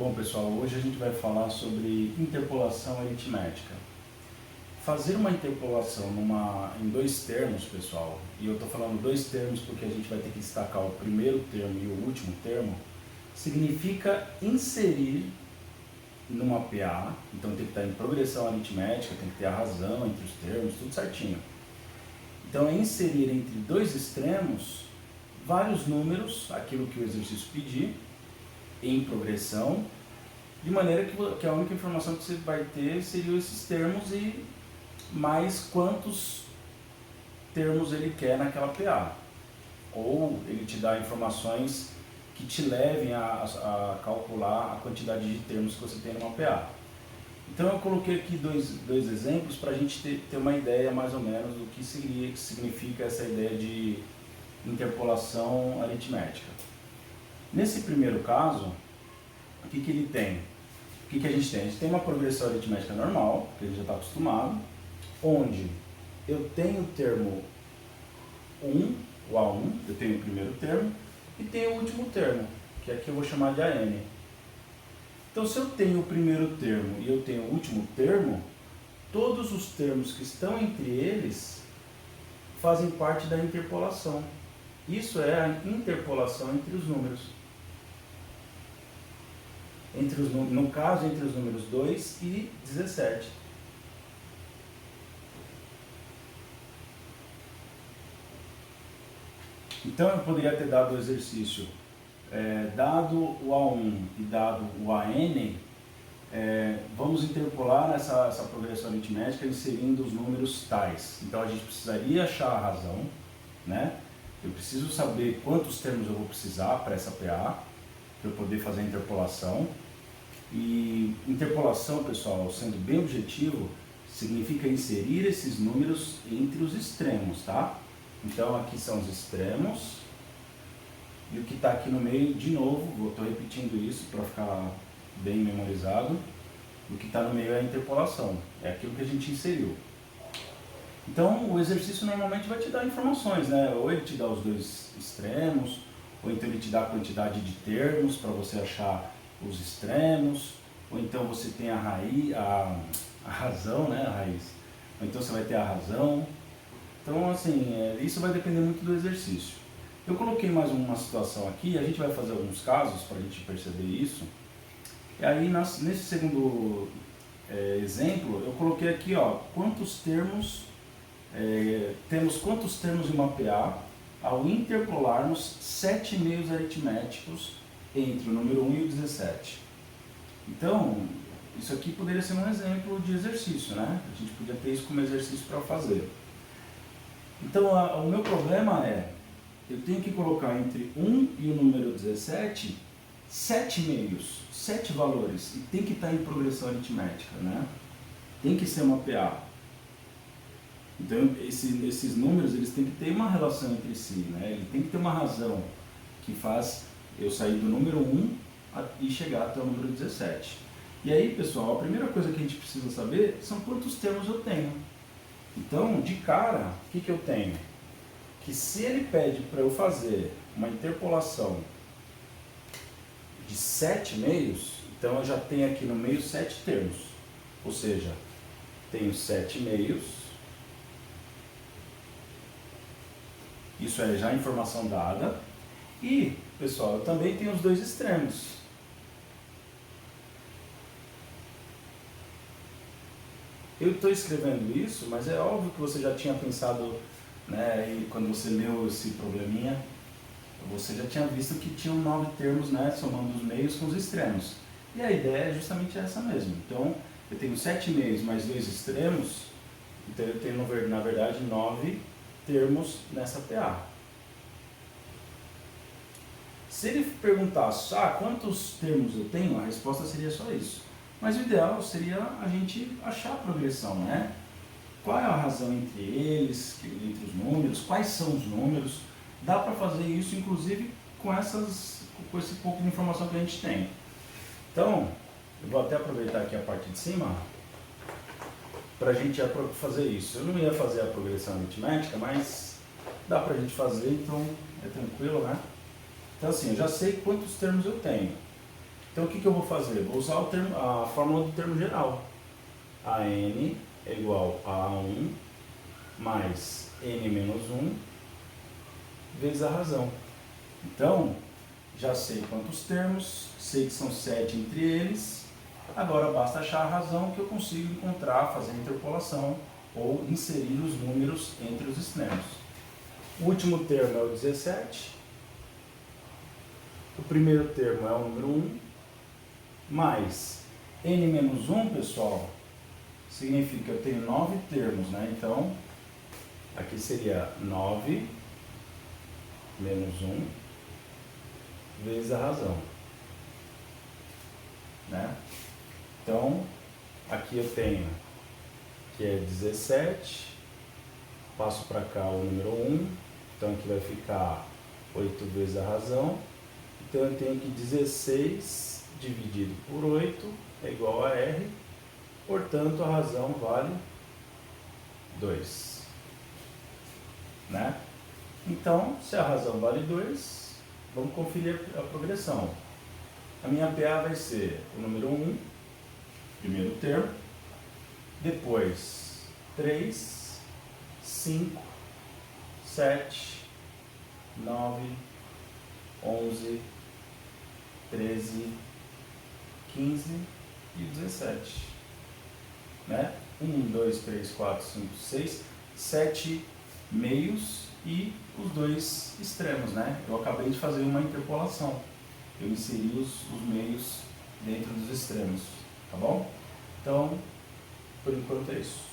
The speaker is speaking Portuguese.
Bom pessoal, hoje a gente vai falar sobre interpolação aritmética. Fazer uma interpolação em dois termos, pessoal, e eu estou falando dois termos porque a gente vai ter que destacar o primeiro termo e o último termo, significa inserir numa PA, então tem que estar em progressão aritmética, tem que ter a razão entre os termos, tudo certinho. Então é inserir entre dois extremos vários números, aquilo que o exercício pedir, em progressão, de maneira que a única informação que você vai ter seriam esses termos e mais quantos termos ele quer naquela PA. Ou ele te dá informações que te levem a calcular a quantidade de termos que você tem numa PA. Então eu coloquei aqui dois exemplos para a gente ter uma ideia mais ou menos do que significa essa ideia de interpolação aritmética. Nesse primeiro caso, o que ele tem? O que a gente tem? A gente tem uma progressão aritmética normal, que a gente já está acostumado, onde eu tenho o termo 1, o A1, eu tenho o primeiro termo, e tenho o último termo, que aqui eu vou chamar de AN. Então, se eu tenho o primeiro termo e eu tenho o último termo, todos os termos que estão entre eles fazem parte da interpolação. Isso é a interpolação entre os números. No caso, entre os números 2 e 17. Então eu poderia ter dado o exercício, dado o A1 e dado o AN, vamos interpolar essa progressão aritmética inserindo os números tais. Então a gente precisaria achar a razão, né? Eu preciso saber quantos termos eu vou precisar para essa PA, para eu poder fazer a interpolação. E interpolação, pessoal, sendo bem objetivo, significa inserir esses números entre os extremos, tá? Então aqui são os extremos, e o que está aqui no meio, de novo, estou repetindo isso para ficar bem memorizado, o que está no meio é a interpolação, é aquilo que a gente inseriu. Então o exercício normalmente vai te dar informações, né? Ou ele te dá os dois extremos, ou então ele te dá a quantidade de termos para você achar os extremos, ou então você tem a razão, né? A raiz. Ou então você vai ter a razão. Então, assim, isso vai depender muito do exercício. Eu coloquei mais uma situação aqui, a gente vai fazer alguns casos para a gente perceber isso. E aí, nesse segundo exemplo, eu coloquei aqui, ó, quantos termos, temos quantos termos em uma PA ao interpolarmos 7 meios aritméticos entre o número 1 e o 17. Então, isso aqui poderia ser um exemplo de exercício, né? A gente podia ter isso como exercício para fazer. Então, o meu problema é, eu tenho que colocar entre 1 e o número 17, 7 meios, 7 valores, e tem que estar em progressão aritmética, né? Tem que ser uma PA. Então, esses números, eles têm que ter uma relação entre si, né? Ele tem que ter uma razão que faz eu sair do número 1 e chegar até o número 17. E aí, pessoal, a primeira coisa que a gente precisa saber são quantos termos eu tenho. Então, de cara, o que eu tenho? Que se ele pede para eu fazer uma interpolação de 7 meios, então eu já tenho aqui no meio 7 termos. Ou seja, tenho 7 meios. Isso é já informação dada. E, pessoal, eu também tenho os dois extremos. Eu estou escrevendo isso, mas é óbvio que você já tinha pensado, né, e quando você leu esse probleminha, você já tinha visto que tinham 9 termos, né, somando os meios com os extremos. E a ideia é justamente essa mesmo. Então, eu tenho 7 meios mais 2 extremos, então eu tenho, na verdade, 9 termos nessa PA. Se ele perguntasse, quantos termos eu tenho, a resposta seria só isso. Mas o ideal seria a gente achar a progressão, né? Qual é a razão entre eles, entre os números, quais são os números. Dá para fazer isso, inclusive, com esse pouco de informação que a gente tem. Então, eu vou até aproveitar aqui a parte de cima para a gente fazer isso. Eu não ia fazer a progressão aritmética, mas dá para a gente fazer, então é tranquilo, né? Então assim, eu já sei quantos termos eu tenho. Então o que eu vou fazer? Vou usar a fórmula do termo geral. AN é igual a A1 mais N menos 1 vezes a razão. Então, já sei quantos termos, sei que são 7 entre eles. Agora basta achar a razão que eu consigo encontrar, fazer a interpolação ou inserir os números entre os extremos. O último termo é o 17. O primeiro termo é o número 1. Mais N menos 1, pessoal, significa que eu tenho 9 termos, né? Então, aqui seria 9 menos 1 vezes a razão, né? Então, aqui eu tenho que é 17, passo para cá o número 1, então aqui vai ficar 8 vezes a razão, então eu tenho que 16 dividido por 8 é igual a R, portanto a razão vale 2, né? Então, se a razão vale 2, vamos conferir a progressão. A minha PA vai ser o número 1, primeiro termo, depois 3, 5, 7, 9, 11, 13, 15 e 17, né? 1, 2, 3, 4, 5, 6, 7 meios e os 2 extremos, né? Eu acabei de fazer uma interpolação, eu inseri os meios dentro dos extremos, tá bom? Então, por enquanto é isso.